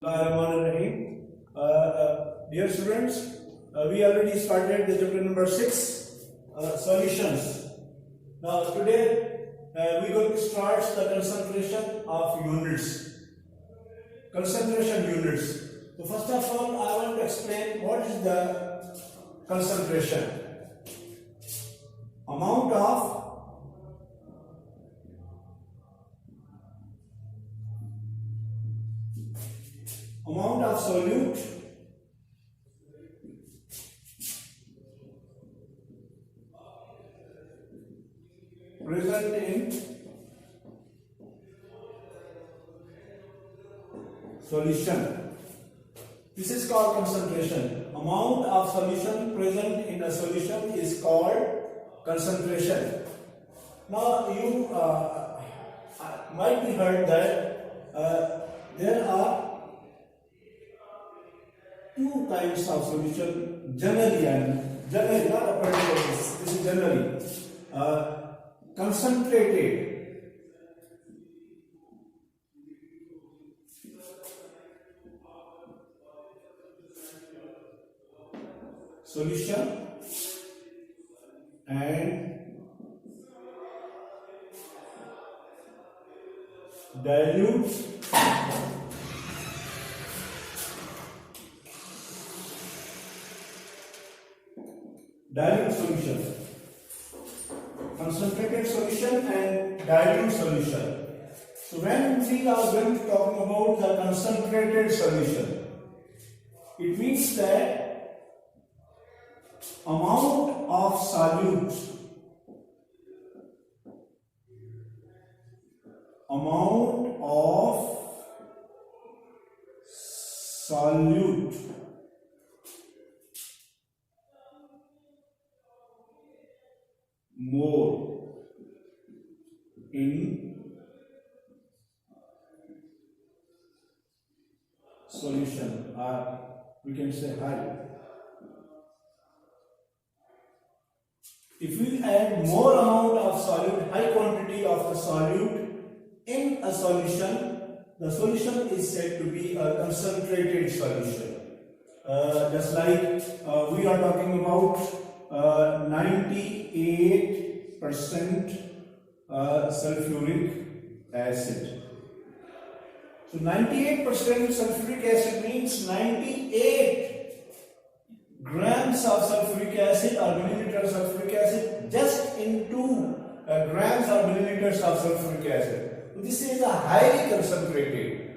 Bismillahirrahmanirrahim. Dear students, we already started the chapter number 6, solutions. Now today we are going to start the concentration of units. Concentration units. So first of all, I want to explain what is the concentration. Amount of solute present in solution. This is called concentration. Amount of solution present in a solution is called concentration. Now you might be heard that there are two kinds of solution generally, and generally not a particular case. This is generally concentrated solution and dilute solution. Concentrated solution and dilute solution. So when we are going to talk about the concentrated solution, it means that amount of solute more in solution, or we can say high. If we add more amount of solute, high quantity of the solute in a solution, the solution is said to be a concentrated solution. Just like we are talking about 98% sulfuric acid. So 98% sulfuric acid means 98 grams of sulfuric acid or milliliters of sulfuric acid just in 2 grams or milliliters of sulfuric acid. So this is a highly concentrated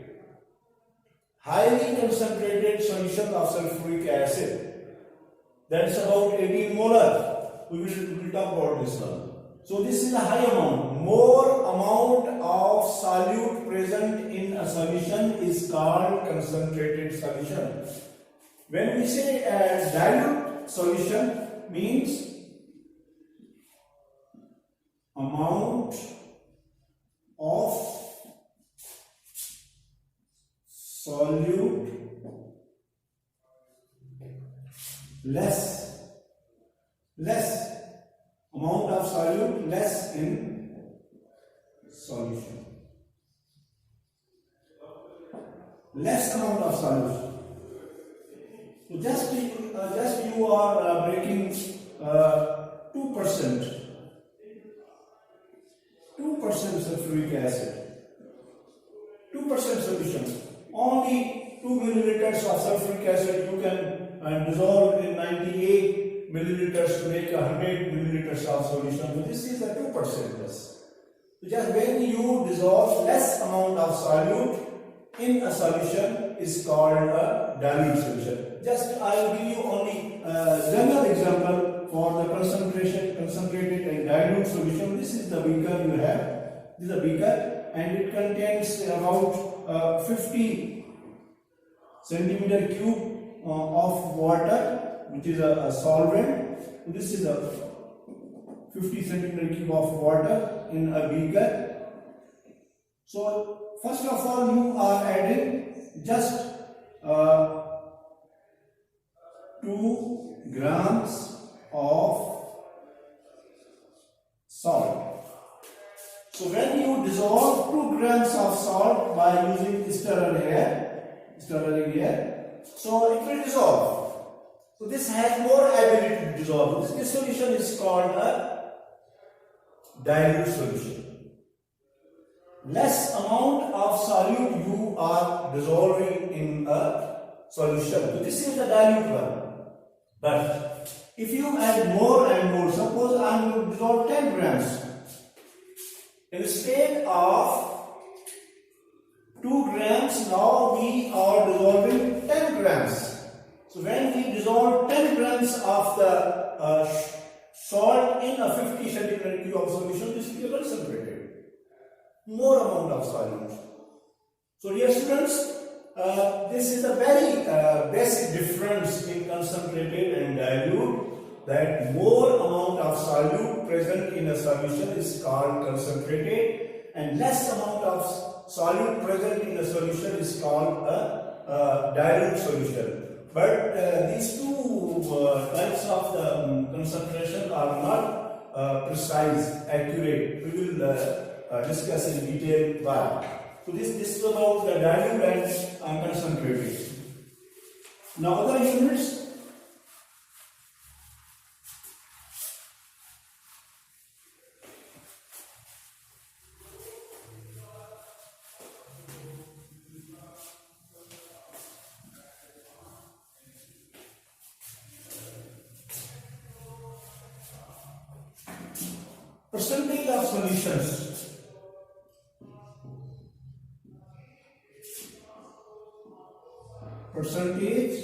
solution of sulfuric acid. That's about 18 molar. We will talk about this one. So this is a high amount. More amount of solute present in a solution is called concentrated solution. When we say dilute solution, means amount of solute less amount of solute less in solution. Less amount of solution. So just you are breaking 2% sulfuric acid, 2% solution. Only 2 milliliters of sulfuric acid you can dissolve in 98 milliliters to make 100 milliliters of solution. So this is a 2% plus. So just when you dissolve less amount of solute in a solution is called a dilute solution. Just I will give you only a general example for the concentrated and dilute solution. This is the beaker you have. This is a beaker and it contains about 50 centimeter cube of water, which is a solvent. This is a 50 centimeter cube of water in a beaker. So first of all, you are adding just 2 grams of salt. So when you dissolve 2 grams of salt by using stirrer here, stirring here. So it will dissolve. So this has more ability to dissolve. This solution is called a dilute solution. Less amount of solute you are dissolving in a solution. So this is the dilute one. But if you add more and more, suppose I am going to dissolve 10 grams. Instead of 2 grams, now we are dissolving 10 grams. So when we dissolve 10 grams of the salt in a 50 centimeter cube of solution, this will be concentrated. More amount of solute. So dear students, this is a very basic difference in concentrated and dilute, that more amount of solute present in a solution is called concentrated and less amount of solute present in a solution is called a dilute solution. But these two types of the concentration are not precise, accurate. We will discuss in detail why. So this is about the dilute and concentrated. Now other units. Percentage of solutions. Percentage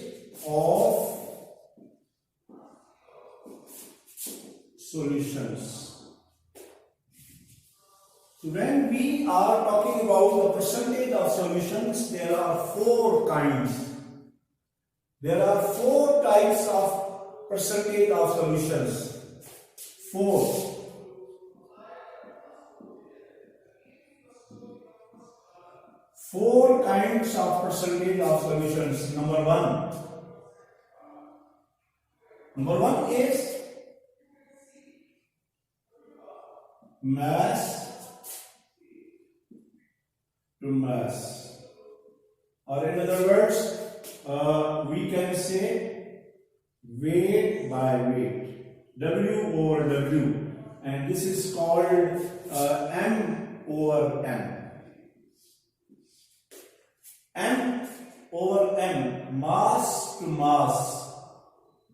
of solutions. So when we are talking about the percentage of solutions, there are 4 kinds. There are 4 types of percentage of solutions. 4. Four kinds of percentage of solutions. Number one is mass to mass, or in other words, we can say weight by weight, W over W, and this is called M over M. M over M, mass to mass.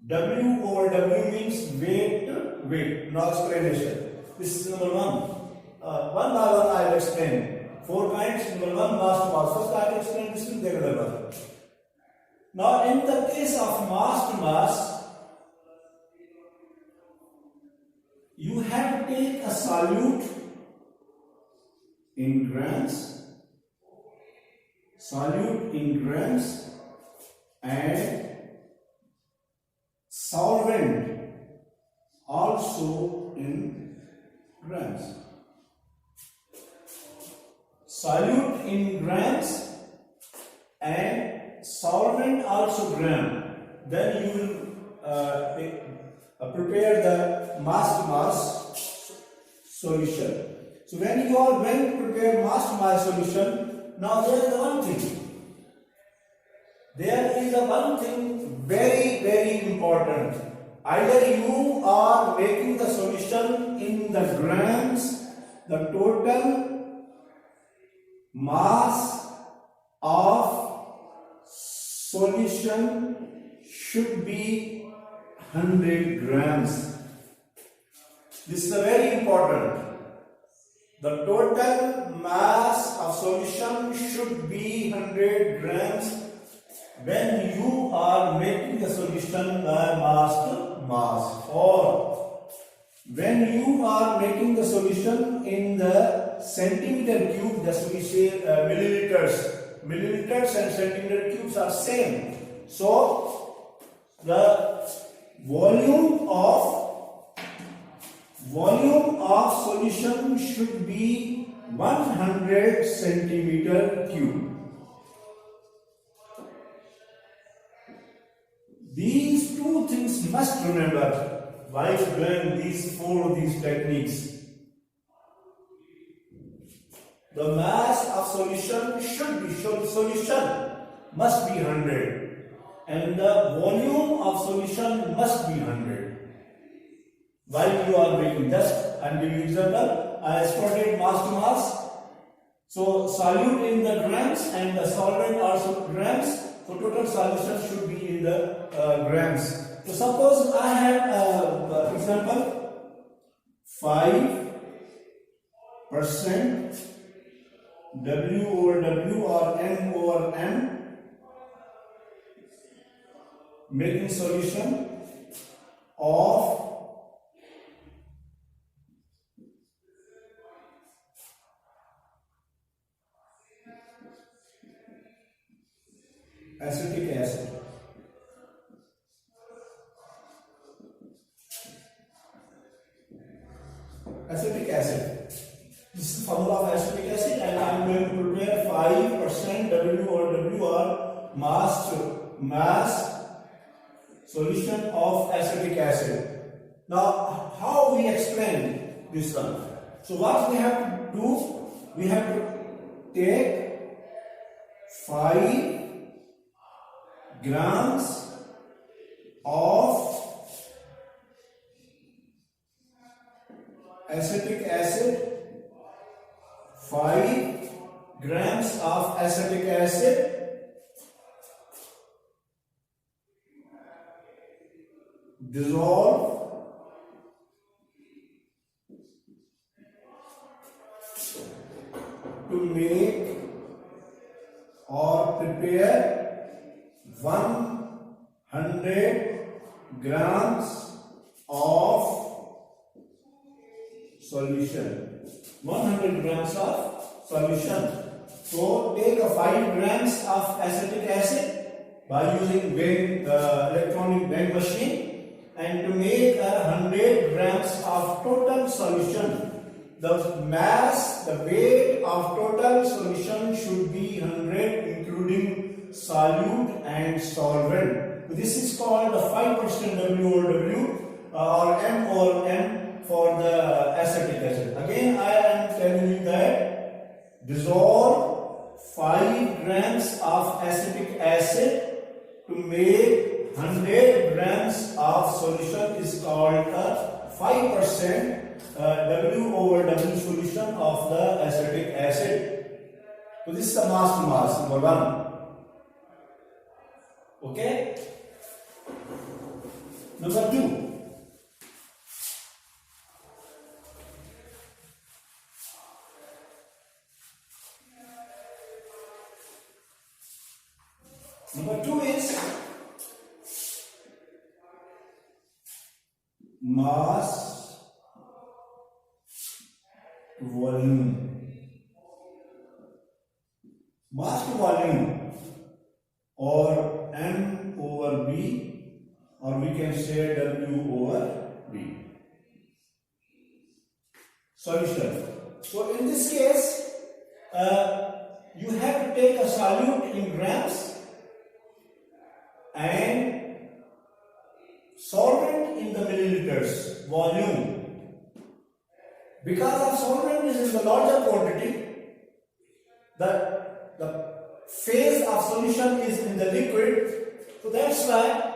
W over W means weight to weight. Now explanation. This is number 1. One by one I will explain. 4 kinds. Number 1, mass to mass. First I will explain this will take another one. Now in the case of mass to mass, you have to take a solute in grams. Solute in grams and solvent also in grams. Solute in grams and solvent also gram. Then you will prepare the mass to mass solution. So when you are going to prepare mass to mass solution, now there is one thing. There is one thing very, very important. Either you are making the solution in the grams, the total mass of solution should be 100 grams. This is very important. The total mass of solution should be 100 grams when you are making the solution by mass to mass, or when you are making the solution in the centimeter cube, just we say milliliters. Milliliters and centimeter cubes are same. So the volume of solution should be 100 centimeter cube. These two things must remember while doing these techniques. The mass of solution should be solution. must be 100 and the volume of solution must be 100. While you are making, just I'm giving example, I exported mass to mass. So solute in the grams and the solvent also grams. So total solution should be in the grams. So suppose I have example 5% W over W or M over M making solution of acetic acid. Acetic acid. This is the formula of acetic acid, and I am going to prepare 5% W over W or mass solution of acetic acid. Now, how we explain this one? So, what we have to do? We have to take 5 grams of acetic acid, 5 grams of acetic acid dissolve to make or prepare 100 grams of solution. 100 grams of solution. So take a 5 grams of acetic acid by using electronic weighing machine, and to make 100 grams of total solution. The mass, the weight of total solution should be 100, including solute and solvent. This is called the 5% W over W or M over M for the acetic acid. Again, I am telling you that dissolve 5 grams of acetic acid to make 100 grams of solution is called a 5% W over W solution of the acetic acid. So this is the mass to mass, number 1. Okay. Number 2. Number 2 is mass to volume. Mass to volume, or M over V, or we can say W over V. Solution. So in this case, you have to take a solute in grams and solvent in the milliliters volume. Because of solvent is in the larger quantity, the phase of solution is in the liquid, so that's why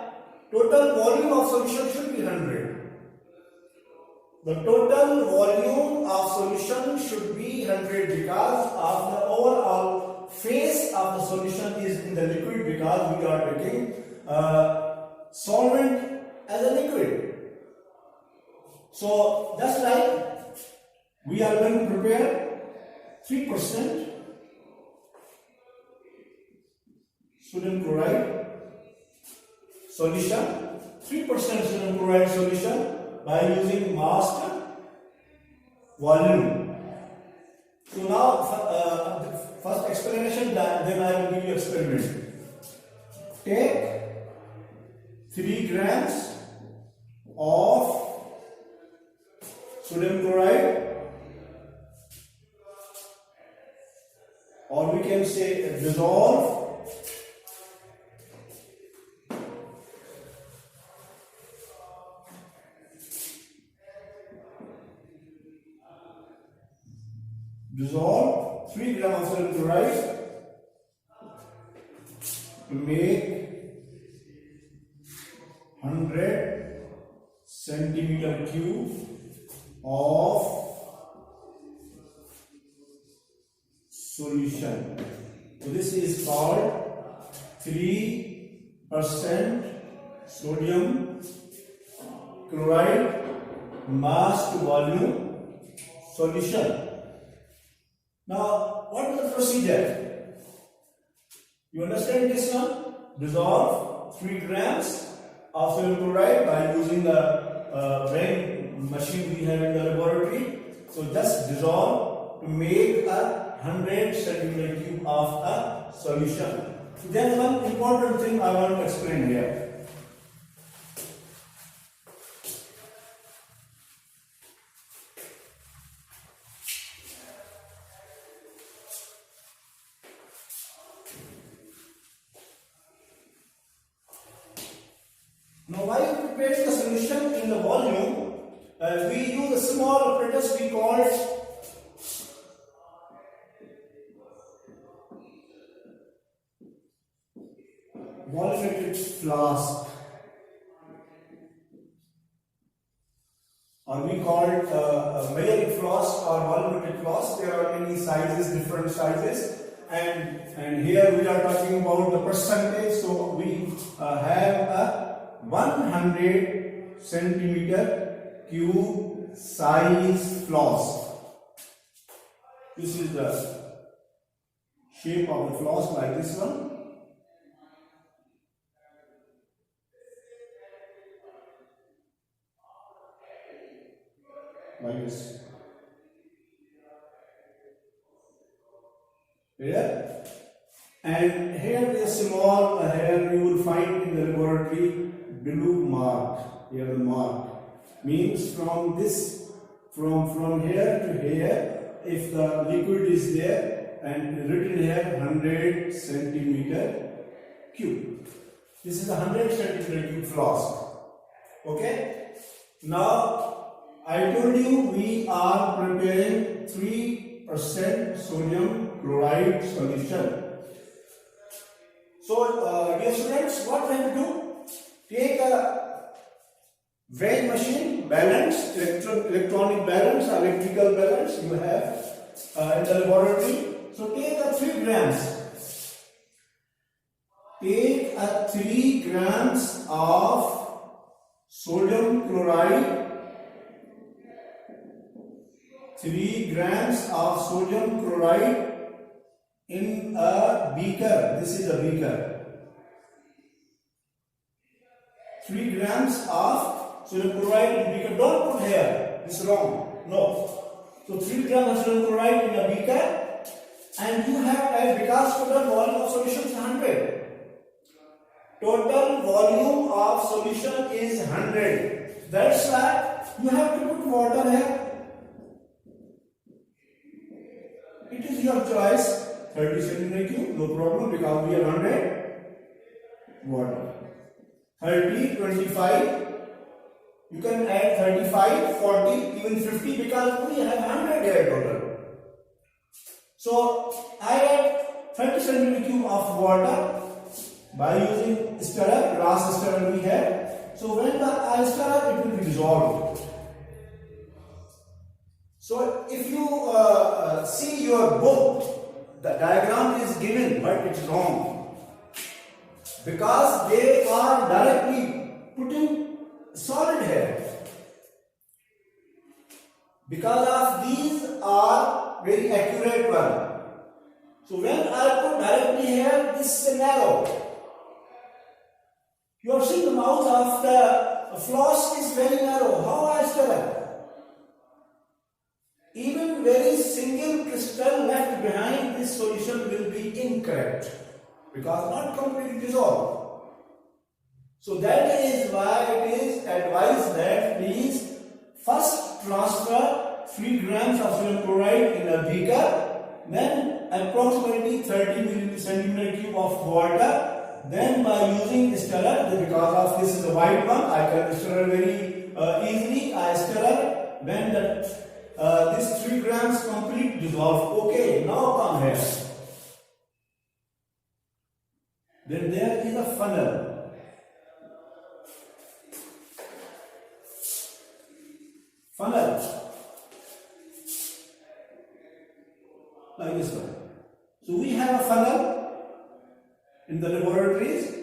total volume of solution should be 100. The total volume of solution should be 100 because of the overall phase of the solution is in the liquid, because we are taking solvent as a liquid. So that's like we are going to prepare 3% sodium chloride solution, 3% sodium chloride solution by using mass volume. So now first explanation, then I will give you experiment. Take 3 grams of sodium chloride, or we can say dissolve dissolve 3 grams of sodium chloride take 100 centimeter cube of solution. So this is called 3% sodium chloride mass to volume solution. Now, what is the procedure? You understand this one? Dissolve 3 grams of sodium chloride by using the weighing machine we have in the laboratory. So just dissolve to make a 100 centimeter cube of a solution. So there's one important thing I want to explain here. Now, while preparing the solution in the volume, we use a small apparatus we call volumetric flask, or we call it a measuring flask or volumetric flask. There are many sizes, different sizes, and here we are talking about the percentage. So we have a 100 centimeter cube size flask. This is the shape of the flask, like this one. Like this. Here, and here is a small, here you will find in the laboratory blue mark. Here the mark means from this, from here to here, if the liquid is there, and written here 100 centimeter cube. This is a 100 centimeter cube flask. Okay. Now I told you we are preparing 3% sodium chloride solution. So, dear students, what we have to do? Take a weighing machine, balance, electronic balance, electrical balance you have in the laboratory. So, take a 3 grams. Take a 3 grams of sodium chloride. 3 grams of sodium chloride in a beaker. This is a beaker. 3 grams of sodium chloride in a beaker. Don't put here. This is wrong. No. So 3 grams of sodium chloride in a beaker, and you have, because total volume of solution is 100. Total volume of solution is 100. That's why you have to put water here. It is your choice. 30 centimeter cube, no problem, because we are 100 water. 30, 25, you can add 35, 40, even 50, because we have 100 here total. So I add 30 centimeter cube of water by using stirrer, glass stirrer we have. So when I stir, it will be dissolved. So if you see your book, the diagram is given, but it's wrong, because they are directly putting solid here. Because of these are very accurate one. So when I put directly here, this is narrow. You have seen the mouth of the flask is very narrow. How I stir it? Even very single crystal left behind this solution will be incorrect, because not completely dissolved. So that is why it is advised that please first transfer 3 grams of sodium chloride in a beaker, then approximately 30 centimeter cube of water. Then by using stirrer, because of this is a white one, I can stir very easily. I stir, then this 3 grams complete dissolve. Okay, now come here. Then there a funnel. Funnel. Like this one. So we have a funnel in the laboratories.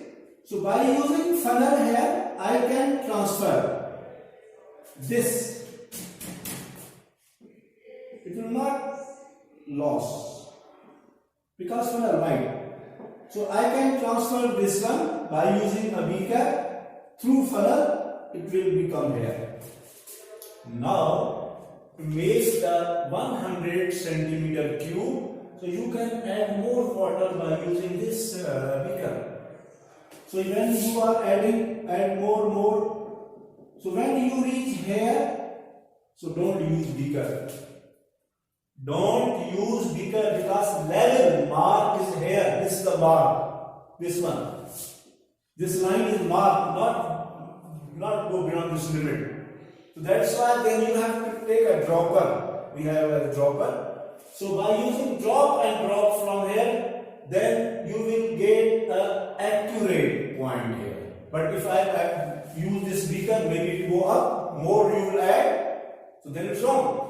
So by using funnel here, I can transfer this. It will not lose because funnel wide. So I can transfer this one by using a beaker through funnel. It will become here. Now to make the 100 centimeter cube, so you can add more water by using this beaker. So when you are add more. So when you reach here, so don't use beaker. Don't use beaker because level mark is here. This is the mark. This one. This line is marked, not go beyond this limit. So that's why then you have to take a dropper. We have a dropper. So by using drop and drop from here, then you will get an accurate point here. But if I use this beaker, maybe it go up, more you will add, so then it's wrong.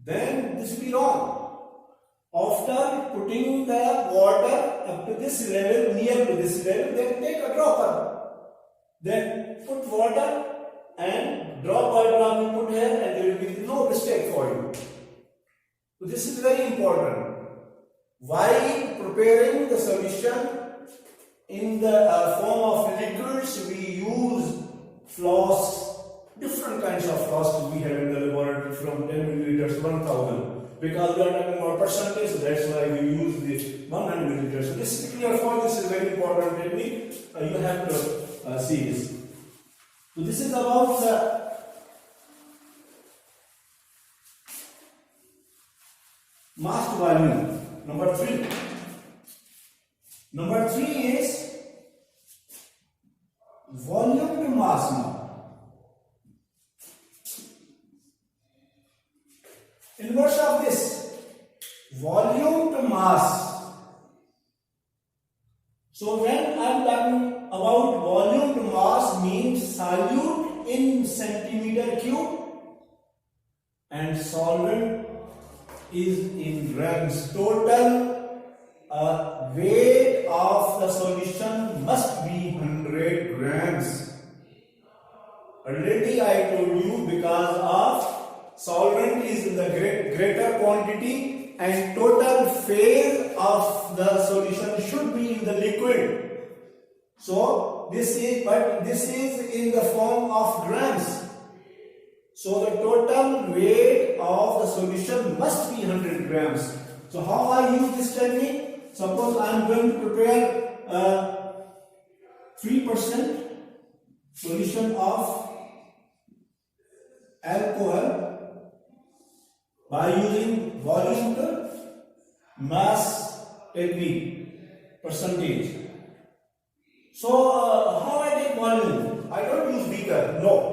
Then this will be wrong. After putting the water up to this level, near to this level, then take a dropper. Then put water and drop by drop you put here, and there will be no mistake for you. So this is very important. While preparing the solution in the form of liquids, we use flasks, different kinds of flasks we have in the laboratory from 10 milliliters to 1000. Because we are talking about percentage, so that's why we use the 100 milliliters. So this is clear for you. This is very important technique. You have to see this. So this is about the mass volume. Number 3. Number 3 is volume to mass now. Inverse of this, volume to mass. So when I am talking about volume to mass, means solute in centimeter cube and solvent is in grams. Total weight of the solution must be 100 grams. Already I told you, because of solvent is in the greater quantity and total phase of the solution should be in the liquid. So this is in the form of grams. So the total weight of the solution must be 100 grams. So how I use this technique? Suppose I am going to prepare 3% solution of alcohol by using volume to mass technique, percentage. So how I take volume? I don't use beaker, no.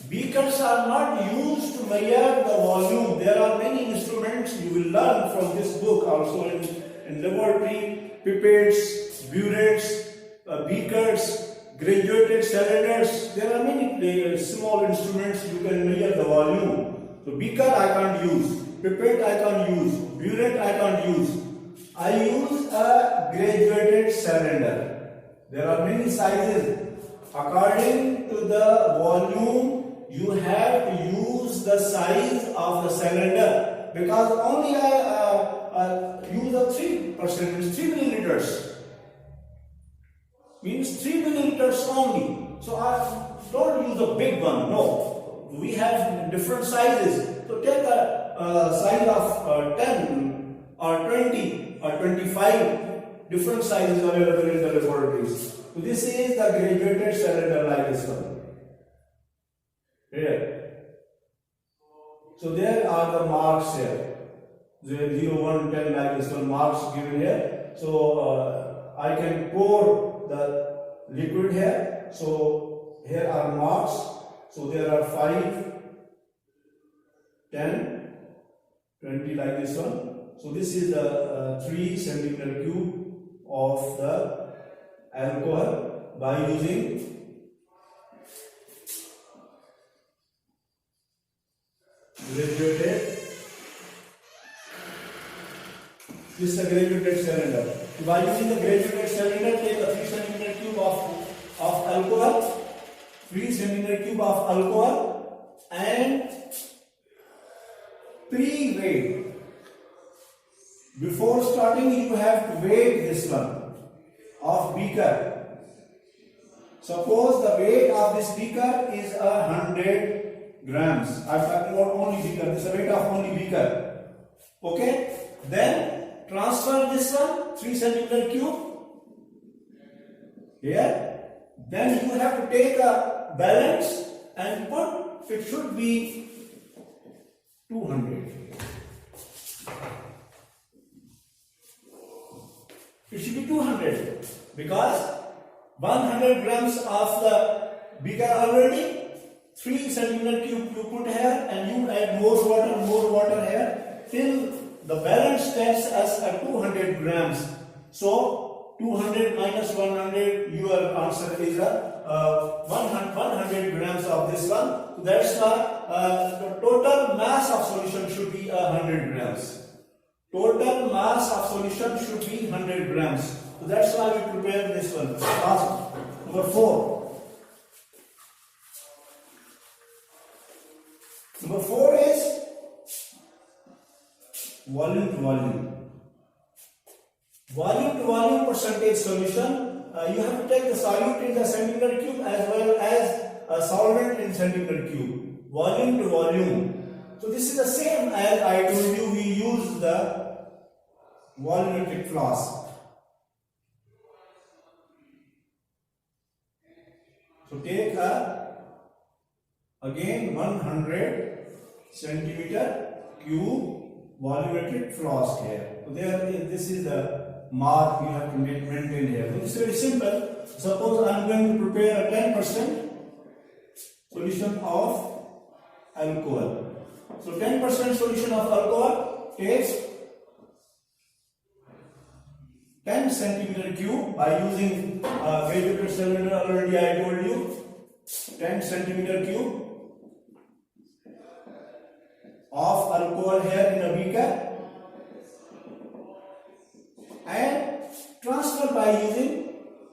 Beakers are not used to measure the volume. There are many instruments you will learn from this book also in laboratory, pipettes, burettes, beakers, graduated cylinders. There are many small instruments you can measure the volume. So beaker I can't use, pipette I can't use, burette I can't use. I use a graduated cylinder. There are many sizes. According to the volume, you have to use the size of the cylinder, because only I use a 3%, means 3 milliliters. Means 3 milliliters only. So I don't use a big one, no. We have different sizes. So take a size of 10 or 20 or 25, different sizes available in the laboratories. So this is the graduated cylinder like this one. Here. So there are the marks here. 0, 1, 10 like this one, marks given here. So I can pour the liquid here. So here are marks. So there are 5, 10, 20 like this one. So this is the 3 centimeter cube of the alcohol by using graduated, this is a graduated cylinder. By using the graduated cylinder, take a 3 centimeter cube of alcohol, 3 centimeter cube of alcohol, and pre-weigh. Before starting, you have to weigh this one of beaker. Suppose the weight of this beaker is 100 grams. I am talking about only beaker. This is the weight of only beaker. Okay. Then transfer this one 3 centimeter cube here. Then you have to take a balance and put. It should be 200. It should be 200 because 100 grams of the beaker already, 3 centimeter cube you put here, and you add more water here till the balance tells us at 200 grams. So 200 minus 100, your answer is 100 grams of this one. So that's the total mass of solution should be 100 grams. Total mass of solution should be 100 grams. So that's why we prepare this one. Number 4. Number 4 is volume to volume. Volume to volume percentage solution. You have to take the solute in the centimeter cube as well as a solvent in centimeter cube. Volume to volume. So this is the same as I told you. We use the volumetric flask. So take again 100 centimeter cube volumetric flask here. So this is the mark you have to maintain here. It's very simple. Suppose I am going to prepare a 10% solution of alcohol. So 10% solution of alcohol takes 10 centimeter cube by using graduated cylinder. Already I told you 10 centimeter cube of alcohol here in a beaker, and transfer by using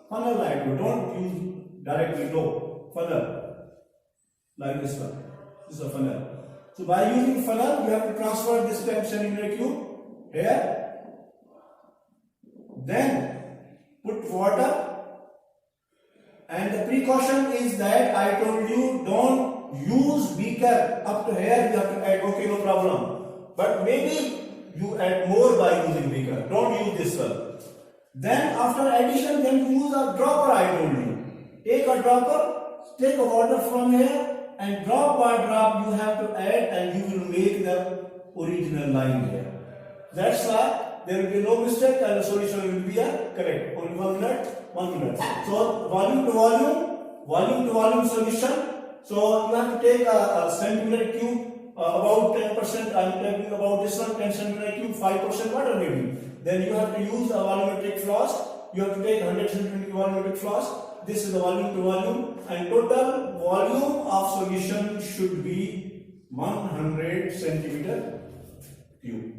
funnel like you. Don't use directly funnel like this one. This is a funnel. So by using funnel, you have to transfer this 10 centimeter cube here. Then put water, and the precaution is that I told you don't use beaker up to here. You have to add, okay, no problem. But maybe you add more by using beaker. Don't use this one. Then after addition, then use a dropper. I told you. Take a dropper, take a water from here, and drop by drop you have to add, and you will make the original line here. That's why there will be no mistake and the solution will be correct. Only 1 minute, 1 minute. So volume to volume solution. So you have to take a centimeter cube, about 10%. I am talking about this one, 10 centimeter cube, 5% water maybe. Then you have to use a volumetric flask. You have to take 100 centimeter volumetric flask. This is the volume to volume, and total volume of solution should be 100 centimeter cube.